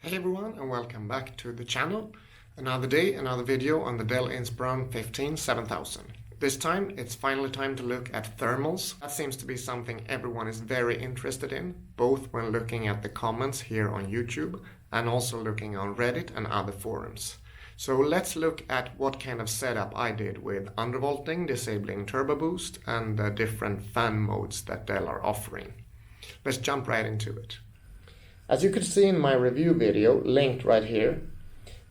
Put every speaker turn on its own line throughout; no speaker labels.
Hey everyone, and welcome back to the channel. Another day, another video on the Dell Inspiron 7000. This time it's finally time to look at thermals. That seems to be something everyone is very interested in, both when looking at the comments here on YouTube and also looking on Reddit and other forums. So let's look at what kind of setup I did with undervolting, disabling turbo boost, and the different fan modes that Dell are offering. Let's jump right into it. As you could see in my review video, linked right here,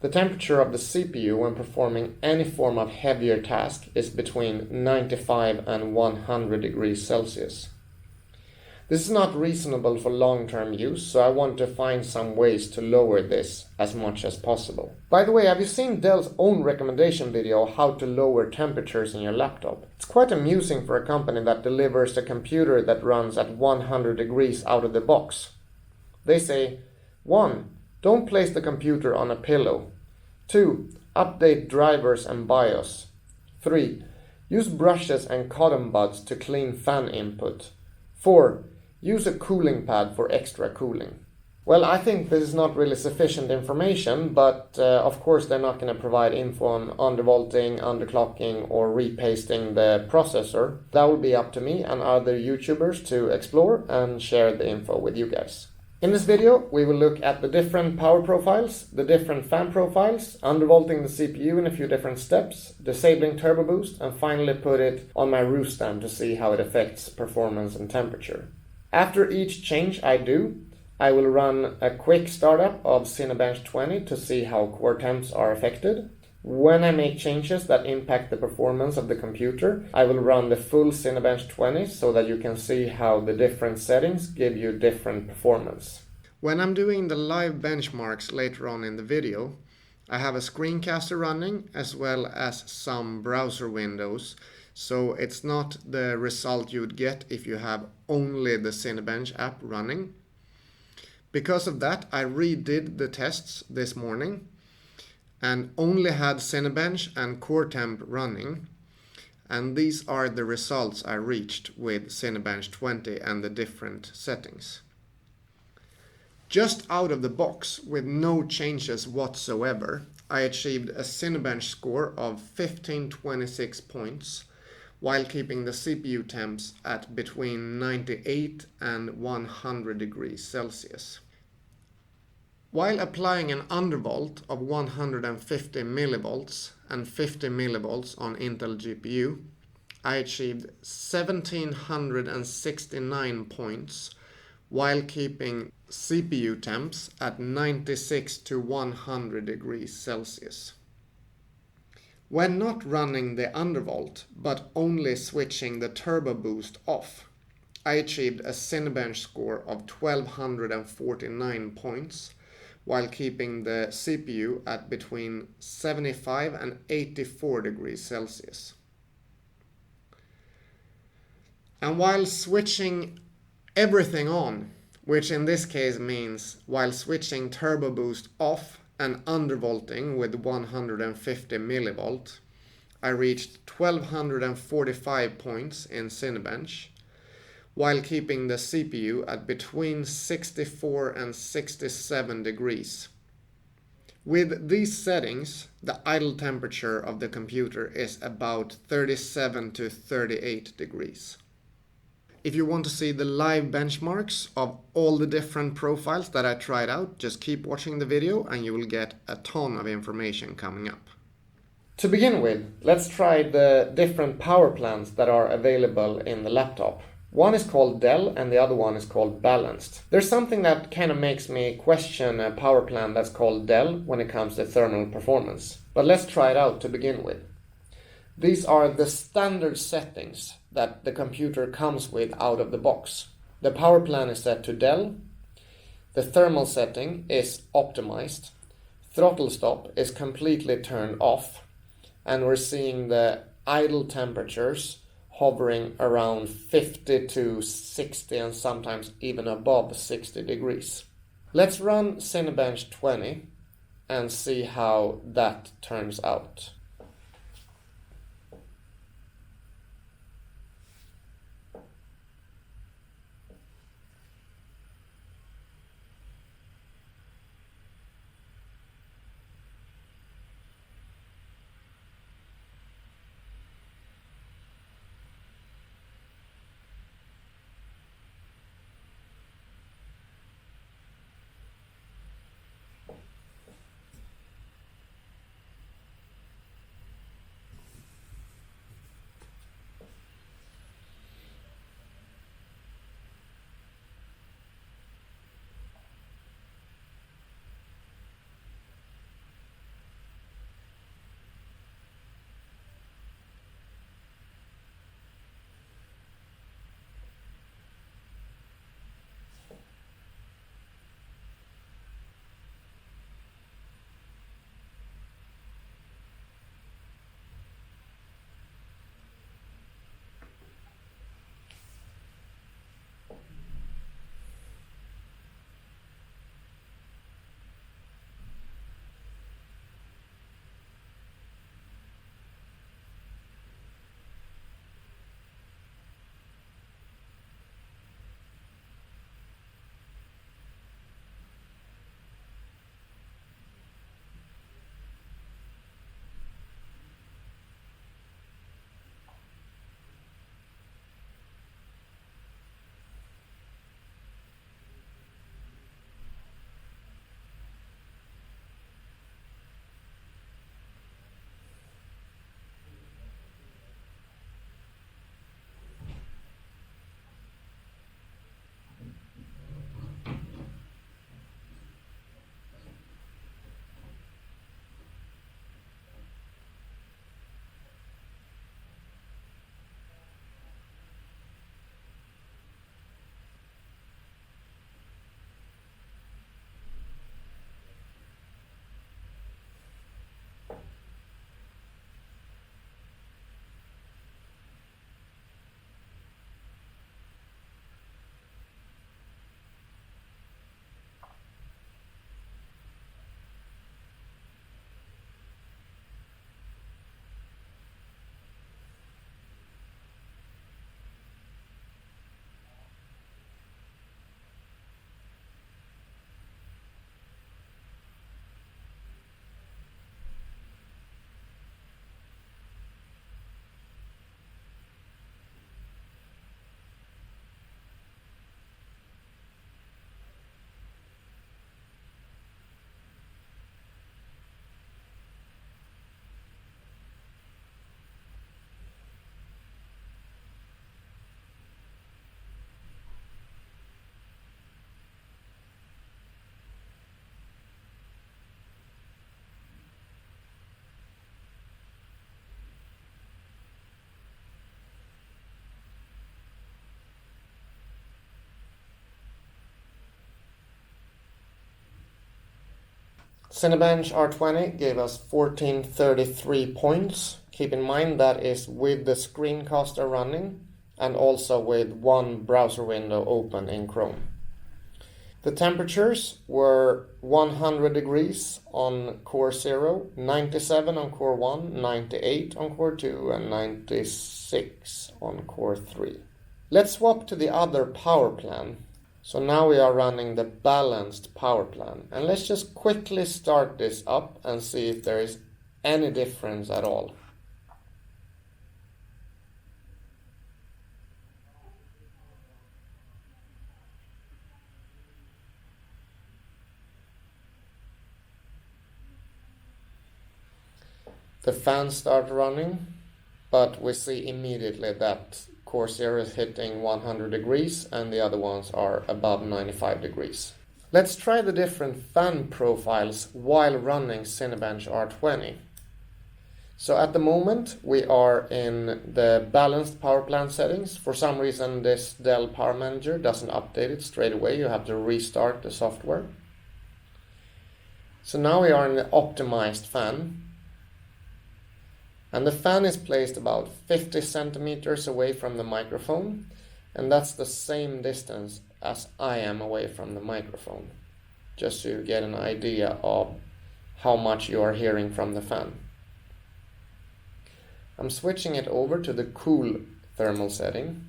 the temperature of the CPU when performing any form of heavier task is between 95 and 100 degrees Celsius. This is not reasonable for long-term use, so I want to find some ways to lower this as much as possible. By the way, have you seen Dell's own recommendation video on how to lower temperatures in your laptop? It's quite amusing for a company that delivers a computer that runs at 100 degrees out of the box. They say, 1. Don't place the computer on a pillow. 2. Update drivers and BIOS. 3. Use brushes and cotton buds to clean fan input. 4. Use a cooling pad for extra cooling. Well, I think this is not really sufficient information, but of course they're not going to provide info on undervolting, underclocking, or repasting the processor. That will be up to me and other YouTubers to explore and share the info with you guys. In this video, we will look at the different power profiles, the different fan profiles, undervolting the CPU in a few different steps, disabling turbo boost, and finally put it on my roof stand to see how it affects performance and temperature. After each change I do, I will run a quick startup of Cinebench 20 to see how core temps are affected. When I make changes that impact the performance of the computer, I will run the full Cinebench 20 so that you can see how the different settings give you different performance. When I'm doing the live benchmarks later on in the video, I have a screencaster running as well as some browser windows, so it's not the result you would get if you have only the Cinebench app running. Because of that, I redid the tests this morning and only had Cinebench and core temp running, and these are the results I reached with Cinebench 20 and the different settings. Just out of the box, with no changes whatsoever, I achieved a Cinebench score of 1526 points, while keeping the CPU temps at between 98 and 100 degrees Celsius. While applying an undervolt of 150 millivolts and 50 millivolts on Intel GPU, I achieved 1769 points while keeping CPU temps at 96 to 100 degrees Celsius. When not running the undervolt, but only switching the turbo boost off, I achieved a Cinebench score of 1249 points, while keeping the CPU at between 75 and 84 degrees Celsius. And while switching everything on, which in this case means while switching turbo boost off and undervolting with 150 millivolt, I reached 1245 points in Cinebench, while keeping the CPU at between 64 and 67 degrees. With these settings, the idle temperature of the computer is about 37 to 38 degrees. If you want to see the live benchmarks of all the different profiles that I tried out, just keep watching the video and you will get a ton of information coming up. To begin with, let's try the different power plans that are available in the laptop. One is called Dell and the other one is called Balanced. There's something that kind of makes me question a power plan that's called Dell when it comes to thermal performance. But let's try it out to begin with. These are the standard settings that the computer comes with out of the box. The power plan is set to Dell. The thermal setting is optimized. Throttle stop is completely turned off. And we're seeing the idle temperatures hovering around 50 to 60 and sometimes even above 60 degrees. Let's run Cinebench 20 and see how that turns out. Cinebench R20 gave us 1433 points. Keep in mind that is with the screencaster running and also with one browser window open in Chrome. The temperatures were 100 degrees on core 0, 97 on core 1, 98 on core 2, and 96 on core 3. Let's swap to the other power plan. So now we are running the balanced power plan. And let's just quickly start this up and see if there is any difference at all. The fans start running, but we see immediately that core 0 is hitting 100 degrees and the other ones are above 95 degrees. Let's try the different fan profiles while running Cinebench R20. So at the moment we are in the balanced power plan settings. For some reason this Dell Power Manager doesn't update it straight away. You have to restart the software. So now we are in the optimized fan. And the fan is placed about 50 centimeters away from the microphone, and that's the same distance as I am away from the microphone, just so you get an idea of how much you are hearing from the fan. I'm switching it over to the cool thermal setting.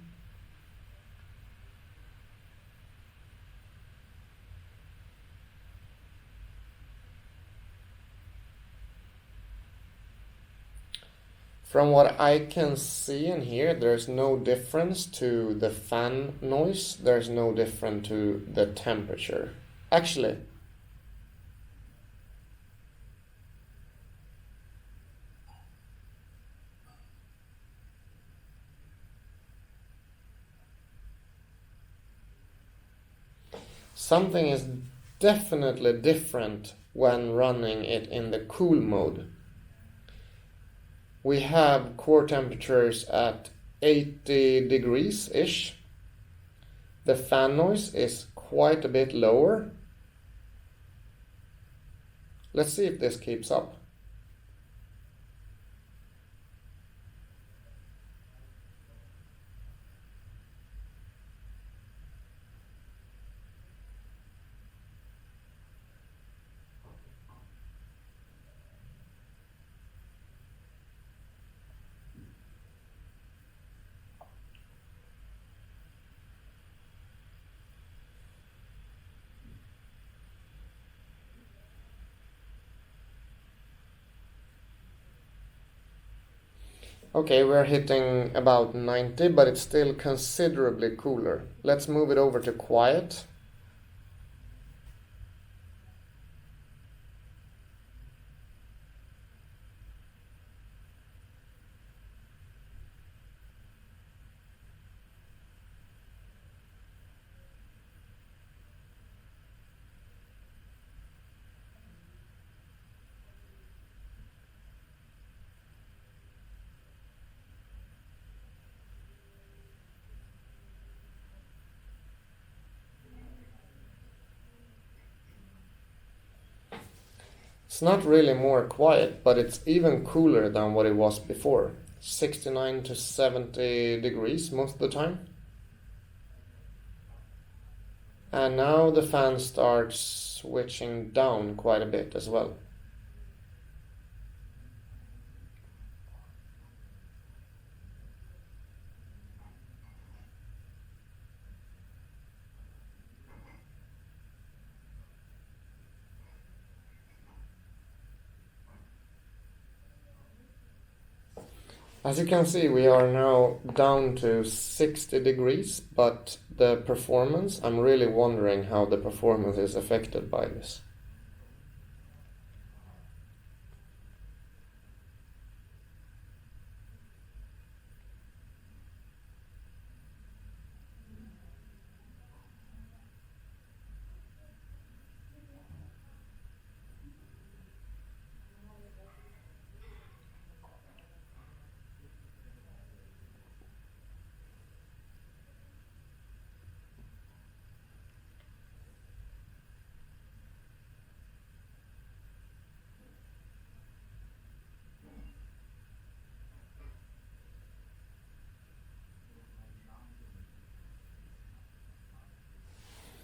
From what I can see and hear, there's no difference to the fan noise. There's no difference to the temperature. Actually, something is definitely different when running it in the cool mode. We have core temperatures at 80 degrees-ish. The fan noise is quite a bit lower. Let's see if this keeps up. Okay, we're hitting about 90, but it's still considerably cooler. Let's move it over to quiet. It's not really more quiet, but it's even cooler than what it was before. 69 to 70 degrees most of the time. And now the fan starts switching down quite a bit as well. As you can see, we are now down to 60 degrees, but the performance, I'm really wondering how the performance is affected by this.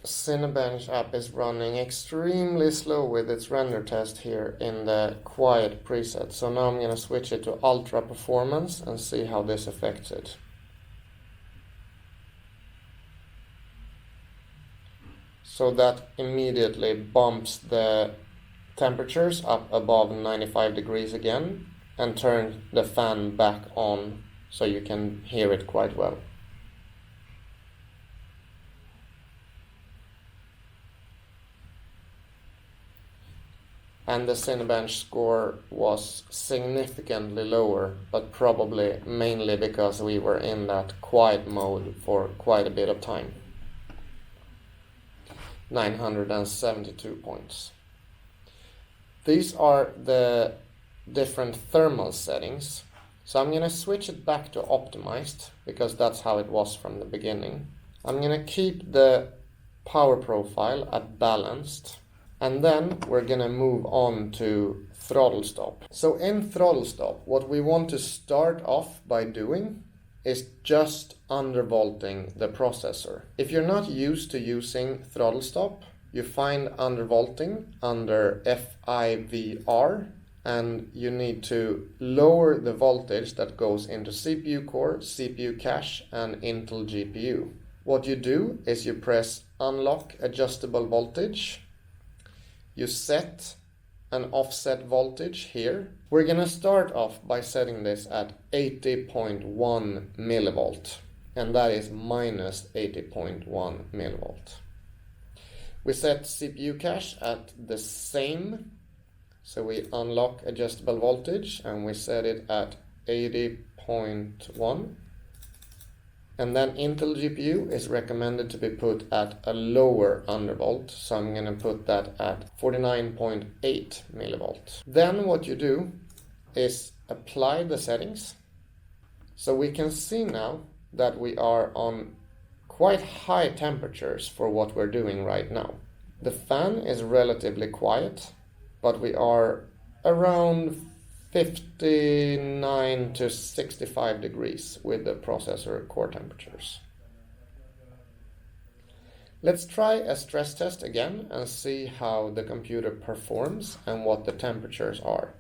Cinebench app is running extremely slow with its render test here in the quiet preset. So now I'm going to switch it to ultra performance and see how this affects it. So that immediately bumps the temperatures up above 95 degrees again and turns the fan back on so you can hear it quite well. And the Cinebench score was significantly lower, but probably mainly because we were in that quiet mode for quite a bit of time. 972 points. These are the different thermal settings. So I'm going to switch it back to optimized because that's how it was from the beginning. I'm going to keep the power profile at balanced. And then we're going to move on to throttle stop. So in throttle stop, what we want to start off by doing is just undervolting the processor. If you're not used to using throttle stop, you find undervolting under FIVR, and you need to lower the voltage that goes into CPU core, CPU cache, and Intel GPU. What you do is you press unlock adjustable voltage. You set an offset voltage here. We're going to start off by setting this at 80.1 millivolt, and that is minus 80.1 millivolt. We set CPU cache at the same, so we unlock adjustable voltage and we set it at 80.1. And then Intel GPU is recommended to be put at a lower undervolt, so I'm going to put that at 49.8 millivolts. Then what you do is apply the settings. So we can see now that we are on quite high temperatures for what we're doing right now. The fan is relatively quiet, but we are around 59 to 65 degrees with the processor core temperatures. Let's try a stress test again and see how the computer performs and what the temperatures are.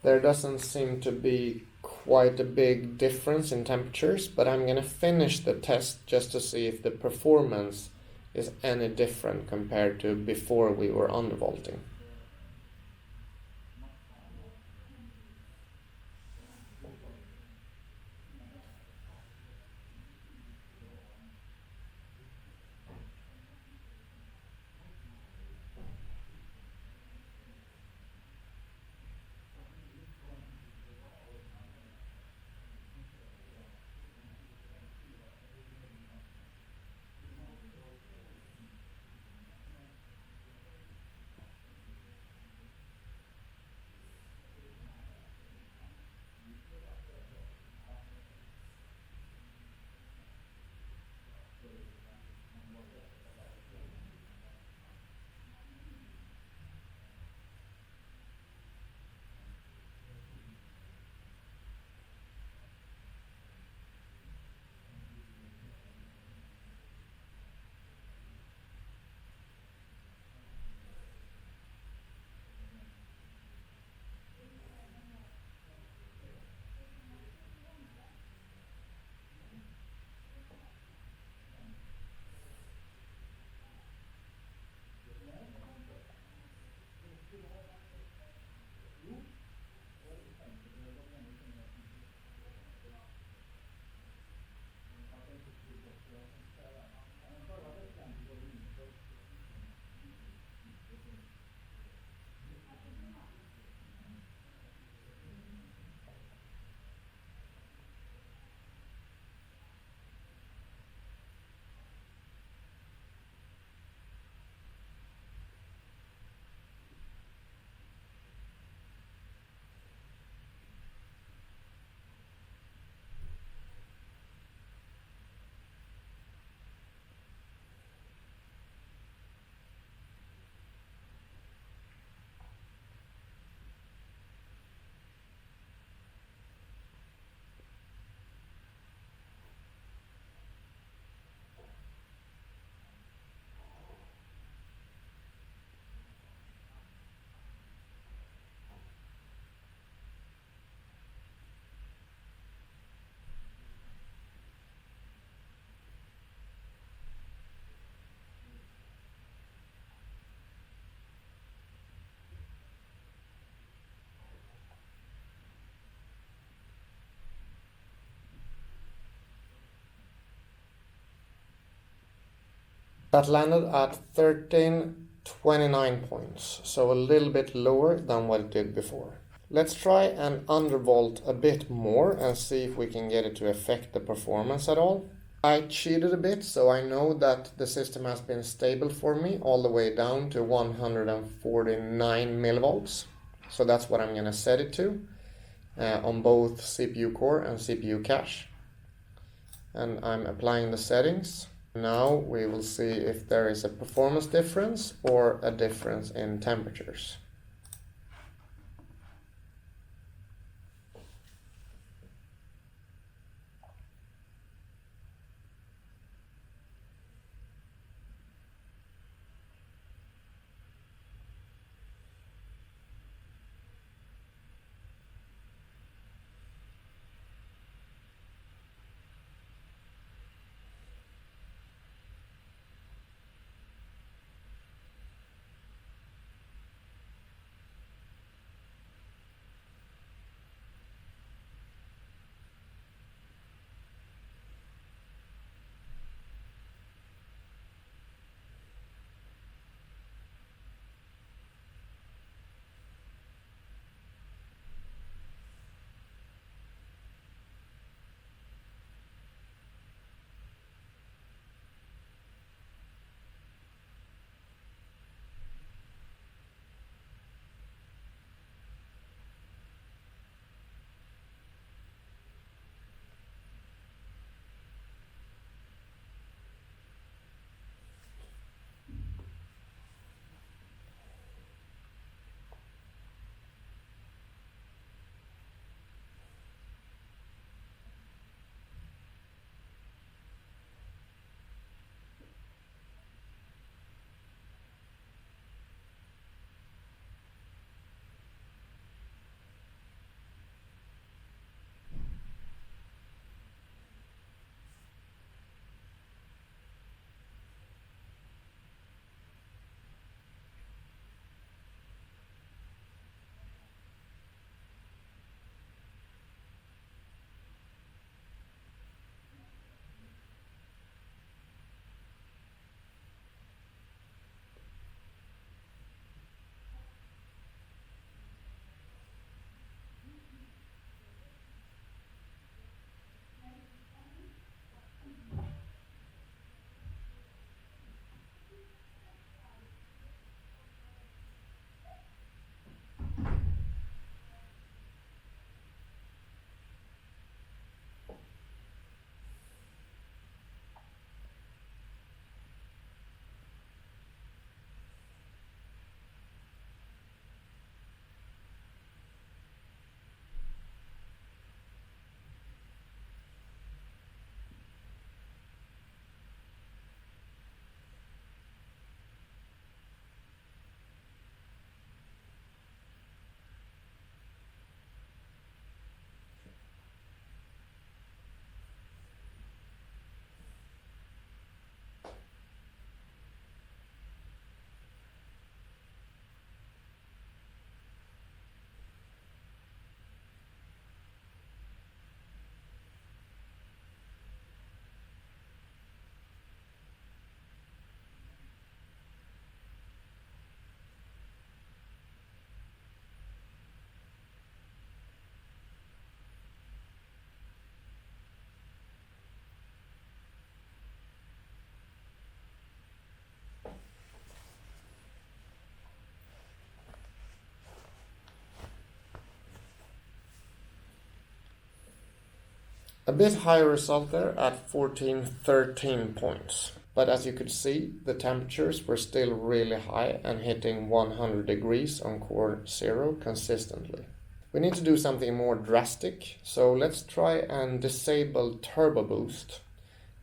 There doesn't seem to be quite a big difference in temperatures, but I'm going to finish the test just to see if the performance is any different compared to before we were undervolting. That landed at 1329 points, so a little bit lower than what it did before. Let's try and undervolt a bit more and see if we can get it to affect the performance at all. I cheated a bit, so I know that the system has been stable for me all the way down to 149 millivolts. So that's what I'm going to set it to on both CPU core and CPU cache. And I'm applying the settings. Now we will see if there is a performance difference or a difference in temperatures. A bit higher result there at 1413 points. But as you could see, the temperatures were still really high and hitting 100 degrees on core 0 consistently. We need to do something more drastic, so let's try and disable turbo boost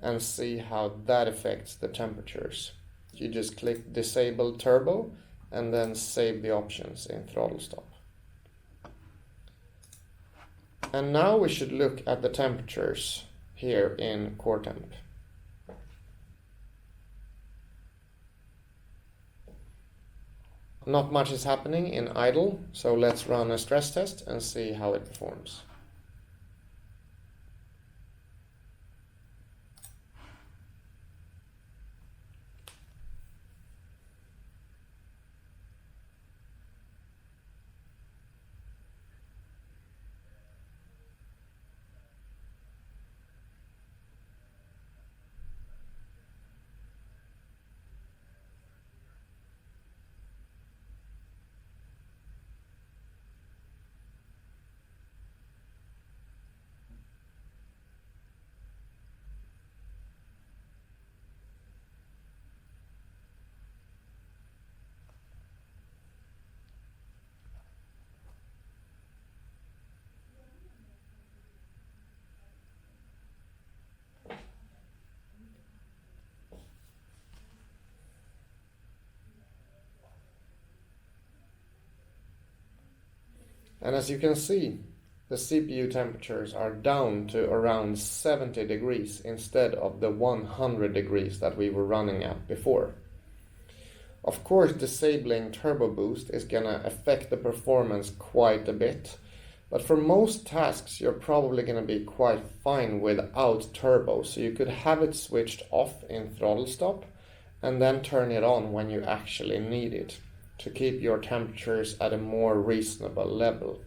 and see how that affects the temperatures. You just click disable turbo and then save the options in throttle stop. And now we should look at the temperatures here in core temp. Not much is happening in idle, so let's run a stress test and see how it performs. And as you can see, the CPU temperatures are down to around 70 degrees instead of the 100 degrees that we were running at before. Of course, disabling Turbo Boost is gonna affect the performance quite a bit, but for most tasks you're probably gonna be quite fine without turbo, so you could have it switched off in throttle stop and then turn it on when you actually need it to keep your temperatures at a more reasonable level.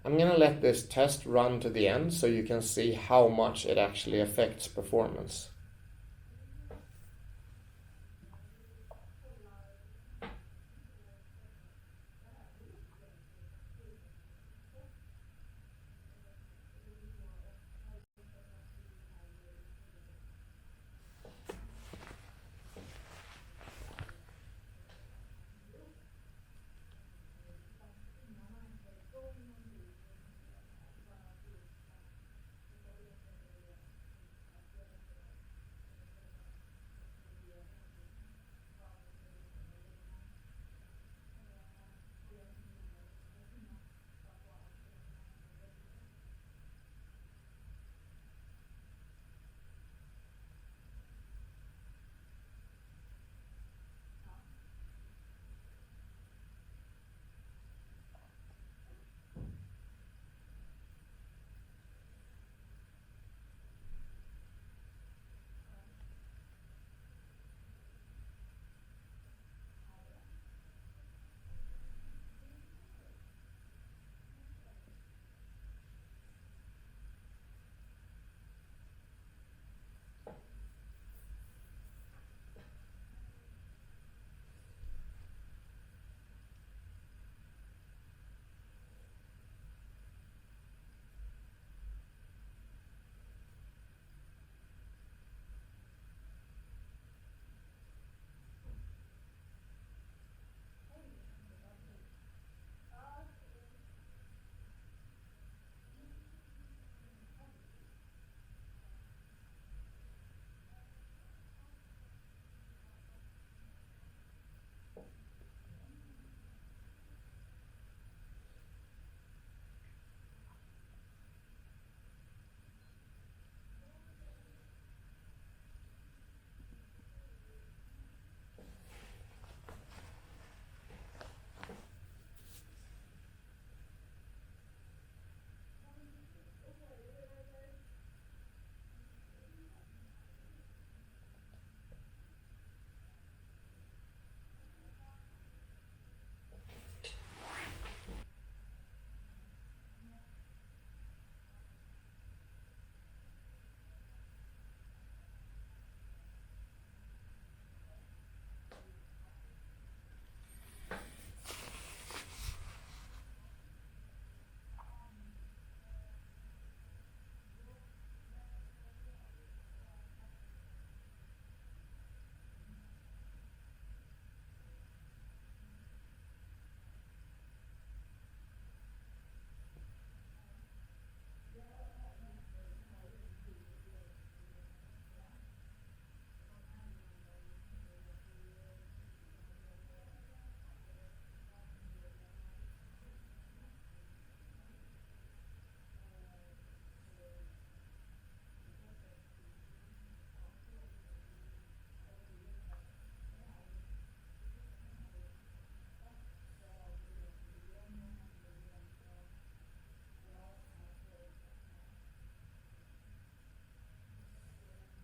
I'm gonna let this test run to the end so you can see how much it actually affects performance.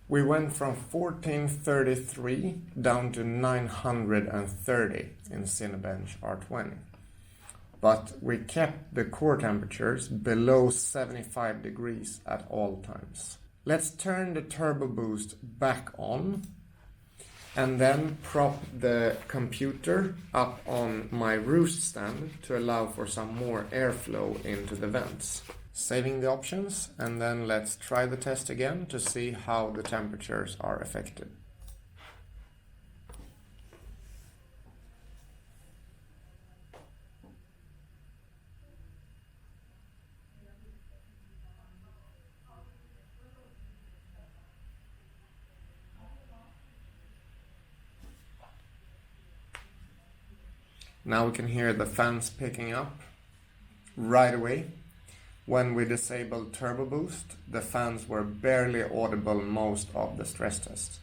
We went from 1433 down to 930 in Cinebench R20. But we kept the core temperatures below 75 degrees at all times. Let's turn the turbo boost back on and then prop the computer up on my roost stand to allow for some more airflow into the vents. Saving the options, and then let's try the test again to see how the temperatures are affected. Now we can hear the fans picking up right away. When we disabled Turbo Boost, the fans were barely audible most of the stress test.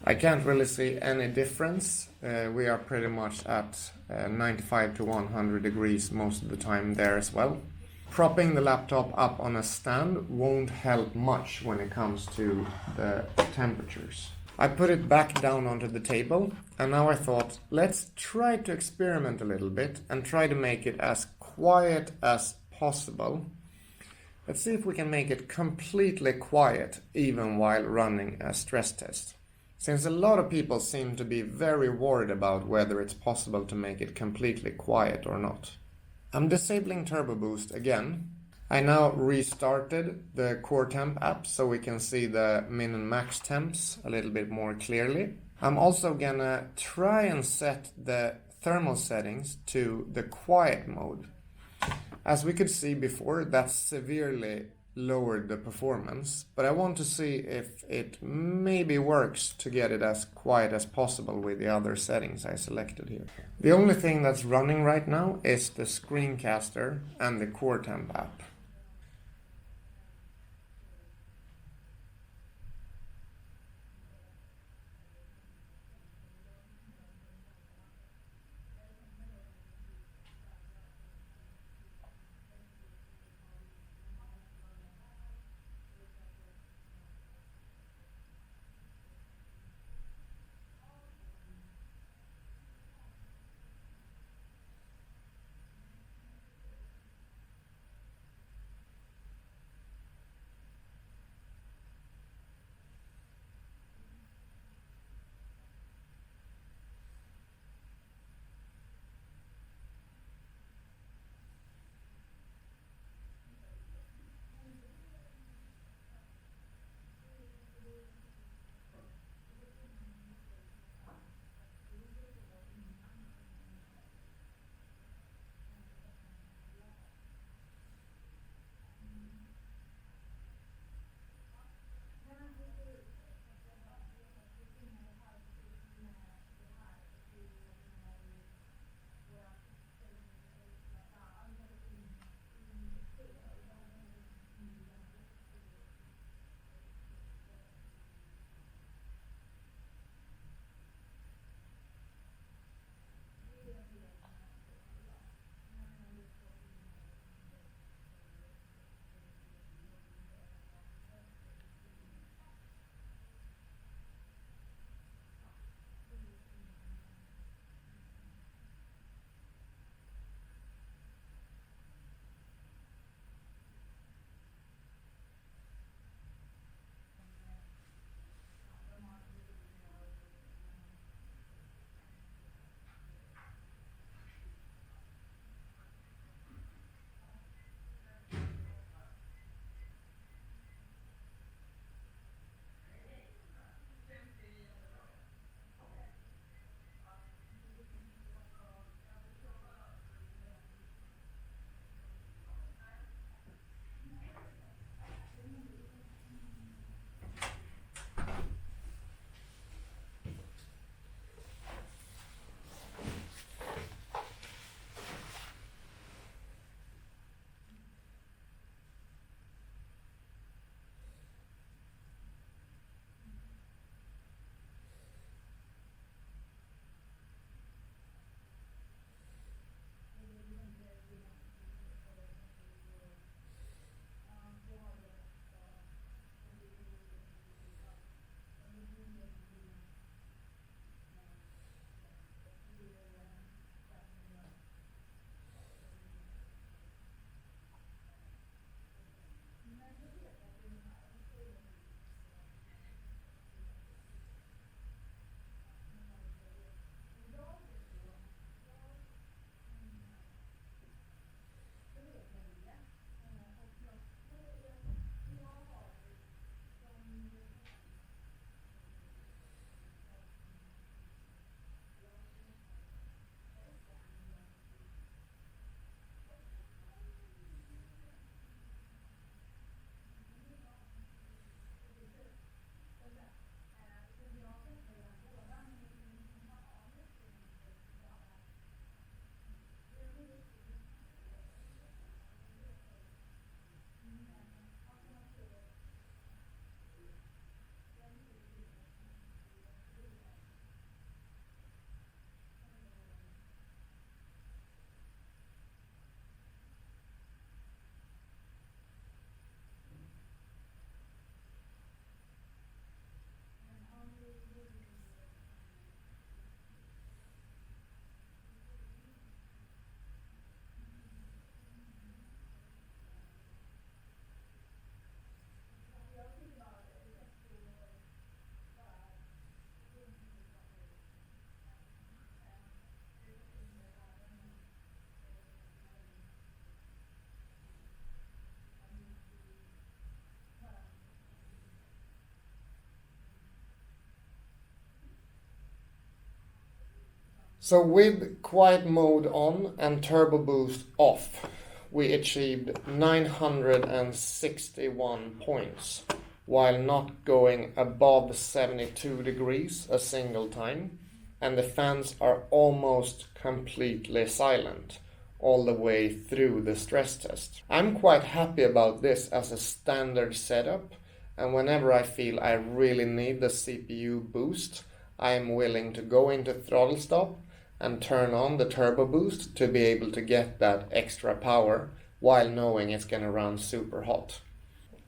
I can't really see any difference. We are pretty much at 95 to 100 degrees most of the time there as well. Propping the laptop up on a stand won't help much when it comes to the temperatures. I put it back down onto the table, and now I thought, let's try to experiment a little bit and try to make it as quiet as possible. Let's see if we can make it completely quiet even while running a stress test. Since a lot of people seem to be very worried about whether it's possible to make it completely quiet or not. I'm disabling Turbo Boost again. I now restarted the Core Temp app so we can see the min and max temps a little bit more clearly. I'm also gonna try and set the thermal settings to the quiet mode. As we could see before, that severely lowered the performance, but I want to see if it maybe works to get it as quiet as possible with the other settings I selected here. The only thing that's running right now is the screencaster and the Core Temp app. So with quiet mode on and turbo boost off, we achieved 961 points while not going above 72 degrees a single time, and the fans are almost completely silent all the way through the stress test. I'm quite happy about this as a standard setup, and whenever I feel I really need the CPU boost, I am willing to go into throttle stop and turn on the turbo boost to be able to get that extra power while knowing it's going to run super hot.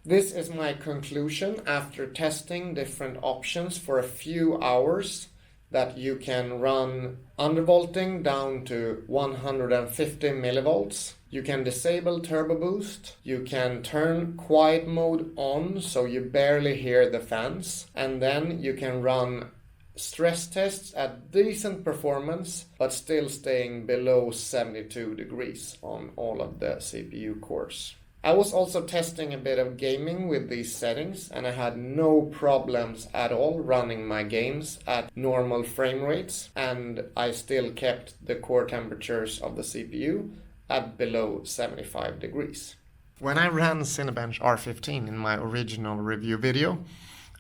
This is my conclusion after testing different options for a few hours, that you can run undervolting down to 150 millivolts. You can disable turbo boost. You can turn quiet mode on so you barely hear the fans. And then you can run stress tests at decent performance, but still staying below 72 degrees on all of the CPU cores. I was also testing a bit of gaming with these settings, and I had no problems at all running my games at normal frame rates, and I still kept the core temperatures of the CPU at below 75 degrees. When I ran Cinebench R15 in my original review video,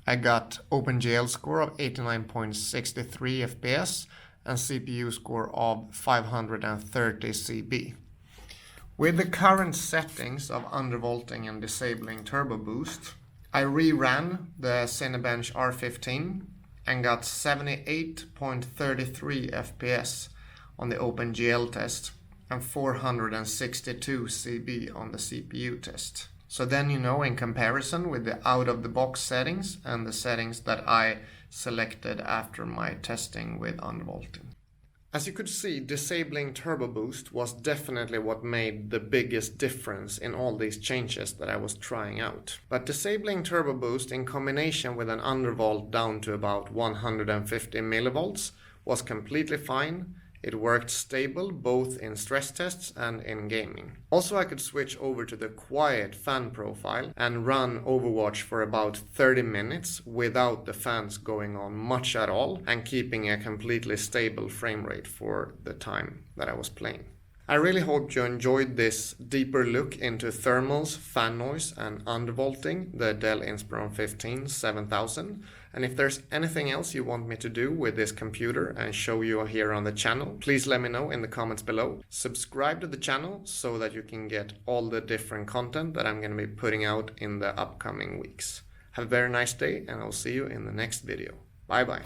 I got OpenGL score of 89.63 FPS and CPU score of 530 CB. With the current settings of undervolting and disabling turbo boost, I reran the Cinebench R15 and got 78.33 FPS on the OpenGL test and 462 CB on the CPU test. So then you know, in comparison with the out-of-the-box settings and the settings that I selected after my testing with undervolting. As you could see, disabling turbo boost was definitely what made the biggest difference in all these changes that I was trying out. But disabling turbo boost in combination with an undervolt down to about 150 millivolts was completely fine. It worked stable both in stress tests and in gaming. Also, I could switch over to the quiet fan profile and run Overwatch for about 30 minutes without the fans going on much at all and keeping a completely stable frame rate for the time that I was playing. I really hope you enjoyed this deeper look into thermals, fan noise and undervolting the Dell Inspiron 15 7000. And if there's anything else you want me to do with this computer and show you here on the channel, please let me know in the comments below. Subscribe to the channel so that you can get all the different content that I'm going to be putting out in the upcoming weeks. Have a very nice day, and I'll see you in the next video. Bye bye.